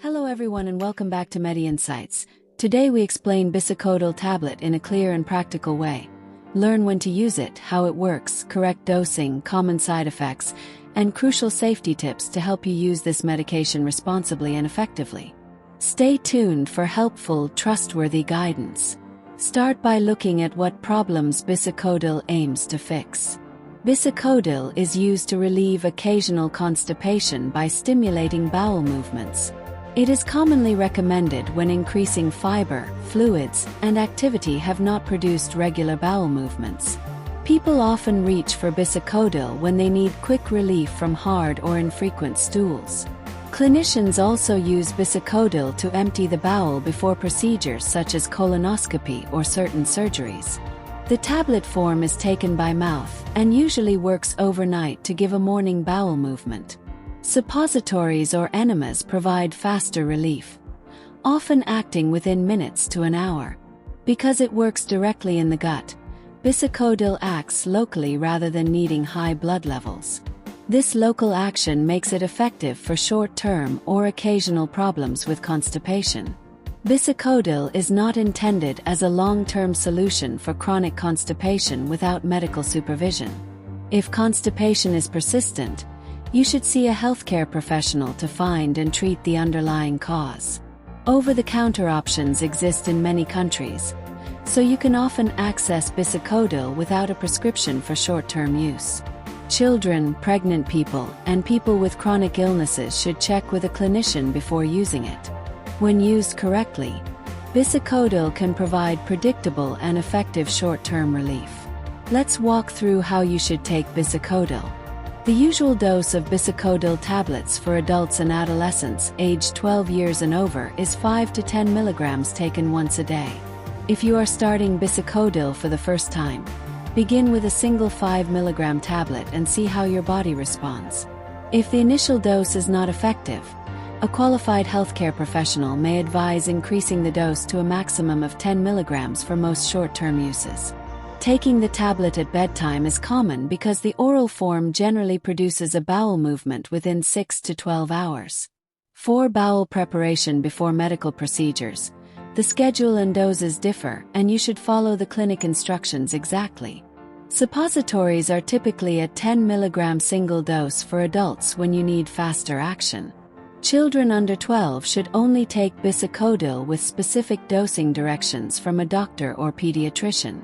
Hello everyone and welcome back to MediInsights. Today we explain Bisacodyl Tablet in a clear and practical way. Learn when to use it, how it works, correct dosing, common side effects, and crucial safety tips to help you use this medication responsibly and effectively. Stay tuned for helpful, trustworthy guidance. Start by looking at what problems Bisacodyl aims to fix. Bisacodyl is used to relieve occasional constipation by stimulating bowel movements. It is commonly recommended when increasing fiber, fluids, and activity have not produced regular bowel movements. People often reach for Bisacodyl when they need quick relief from hard or infrequent stools. Clinicians also use Bisacodyl to empty the bowel before procedures such as colonoscopy or certain surgeries. The tablet form is taken by mouth and usually works overnight to give a morning bowel movement. Suppositories or enemas provide faster relief, often acting within minutes to an hour. Because it works directly in the gut, Bisacodyl acts locally rather than needing high blood levels. This local action makes it effective for short-term or occasional problems with constipation. Bisacodyl is not intended as a long-term solution for chronic constipation without medical supervision. If constipation is persistent, you should see a healthcare professional to find and treat the underlying cause. Over-the-counter options exist in many countries, so you can often access Bisacodyl without a prescription for short-term use. Children, pregnant people, and people with chronic illnesses should check with a clinician before using it. When used correctly, Bisacodyl can provide predictable and effective short-term relief. Let's walk through how you should take Bisacodyl. The usual dose of Bisacodyl tablets for adults and adolescents aged 12 years and over is 5 to 10 milligrams taken once a day. If you are starting Bisacodyl for the first time, begin with a single 5 milligram tablet and see how your body responds. If the initial dose is not effective, a qualified healthcare professional may advise increasing the dose to a maximum of 10 milligrams for most short-term uses. Taking the tablet at bedtime is common because the oral form generally produces a bowel movement within 6 to 12 hours. For bowel preparation before medical procedures, the schedule and doses differ and you should follow the clinic instructions exactly. Suppositories are typically a 10 milligram single dose for adults when you need faster action. Children under 12 should only take Bisacodyl with specific dosing directions from a doctor or pediatrician.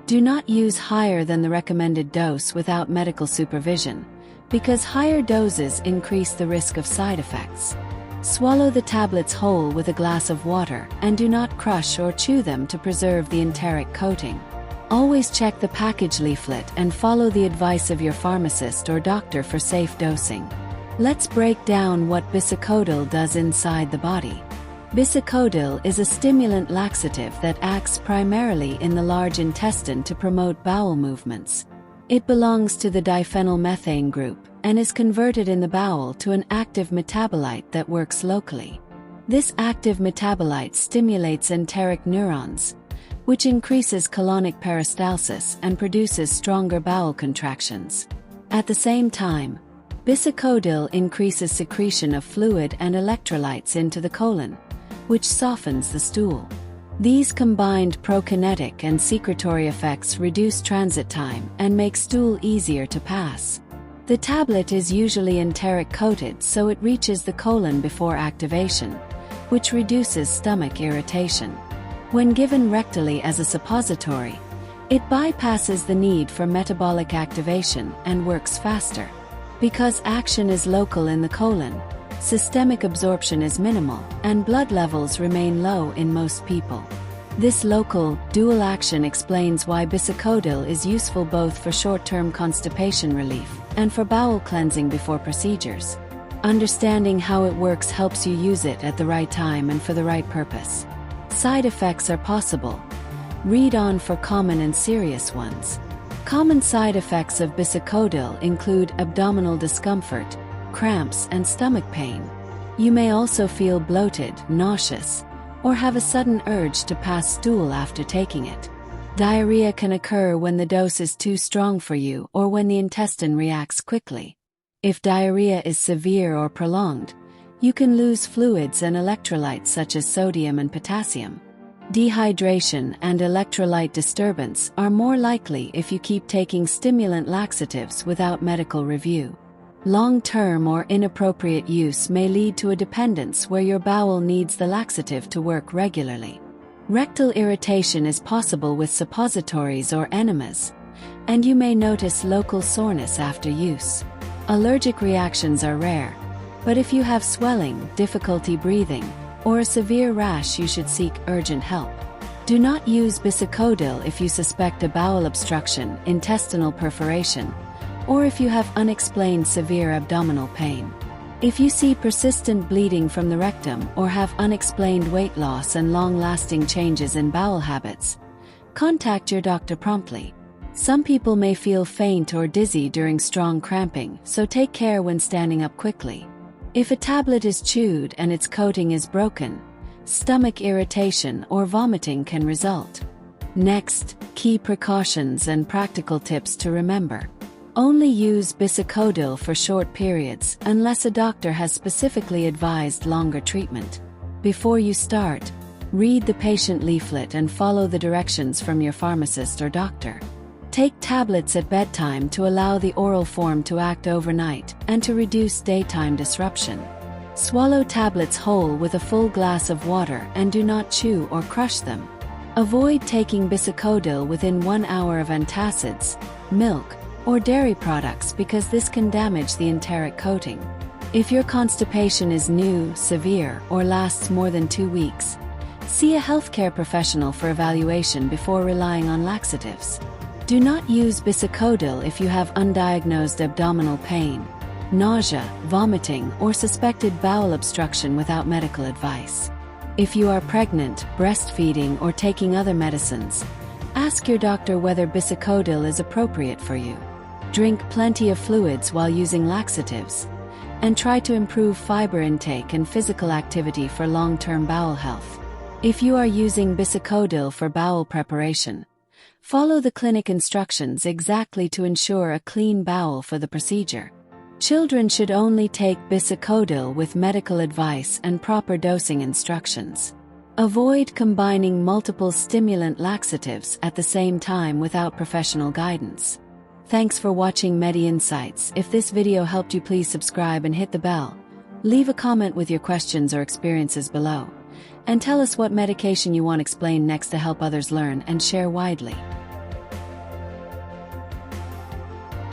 Do not use higher than the recommended dose without medical supervision, because higher doses increase the risk of side effects. Swallow the tablets whole with a glass of water and do not crush or chew them to preserve the enteric coating. Always check the package leaflet and follow the advice of your pharmacist or doctor for safe dosing. Let's break down what Bisacodyl does inside the body. Bisacodyl is a stimulant laxative that acts primarily in the large intestine to promote bowel movements. It belongs to the diphenylmethane group and is converted in the bowel to an active metabolite that works locally. This active metabolite stimulates enteric neurons, which increases colonic peristalsis and produces stronger bowel contractions. At the same time, Bisacodyl increases secretion of fluid and electrolytes into the colon, which softens the stool. These combined prokinetic and secretory effects reduce transit time and make stool easier to pass. The tablet is usually enteric coated so it reaches the colon before activation, which reduces stomach irritation. When given rectally as a suppository, it bypasses the need for metabolic activation and works faster. Because action is local in the colon, systemic absorption is minimal, and blood levels remain low in most people. This local, dual action explains why Bisacodyl is useful both for short-term constipation relief and for bowel cleansing before procedures. Understanding how it works helps you use it at the right time and for the right purpose. Side effects are possible. Read on for common and serious ones. Common side effects of Bisacodyl include abdominal discomfort, cramps, and stomach pain. You may also feel bloated, nauseous, or have a sudden urge to pass stool after taking it. Diarrhea can occur when the dose is too strong for you or when the intestine reacts quickly. If diarrhea is severe or prolonged, You can lose fluids and electrolytes such as sodium and potassium. Dehydration and electrolyte disturbance are more likely if you keep taking stimulant laxatives without medical review. Long-term or inappropriate use may lead to a dependence where your bowel needs the laxative to work regularly. Rectal irritation is possible with suppositories or enemas, and you may notice local soreness after use. Allergic reactions are rare, but if you have swelling, difficulty breathing, or a severe rash, you should seek urgent help. Do not use bisacodyl if you suspect a bowel obstruction, intestinal perforation, or if you have unexplained severe abdominal pain. If you see persistent bleeding from the rectum or have unexplained weight loss and long-lasting changes in bowel habits, contact your doctor promptly. Some people may feel faint or dizzy during strong cramping, so take care when standing up quickly. If a tablet is chewed and its coating is broken, stomach irritation or vomiting can result. Next, key precautions and practical tips to remember. Only use bisacodyl for short periods unless a doctor has specifically advised longer treatment. Before you start, read the patient leaflet and follow the directions from your pharmacist or doctor. Take tablets at bedtime to allow the oral form to act overnight and to reduce daytime disruption. Swallow tablets whole with a full glass of water and do not chew or crush them. Avoid taking bisacodyl within 1 hour of antacids, milk, or dairy products because this can damage the enteric coating. If your constipation is new, severe, or lasts more than 2 weeks, see a healthcare professional for evaluation before relying on laxatives. Do not use bisacodyl if you have undiagnosed abdominal pain, nausea, vomiting, or suspected bowel obstruction without medical advice. If you are pregnant, breastfeeding, or taking other medicines, ask your doctor whether bisacodyl is appropriate for you. Drink plenty of fluids while using laxatives, and try to improve fiber intake and physical activity for long-term bowel health. If you are using bisacodyl for bowel preparation, follow the clinic instructions exactly to ensure a clean bowel for the procedure. Children should only take bisacodyl with medical advice and proper dosing instructions. Avoid combining multiple stimulant laxatives at the same time without professional guidance. Thanks for watching MediInsights. If this video helped you, please subscribe and hit the bell. Leave a comment with your questions or experiences below. And tell us what medication you want explained next to help others learn and share widely.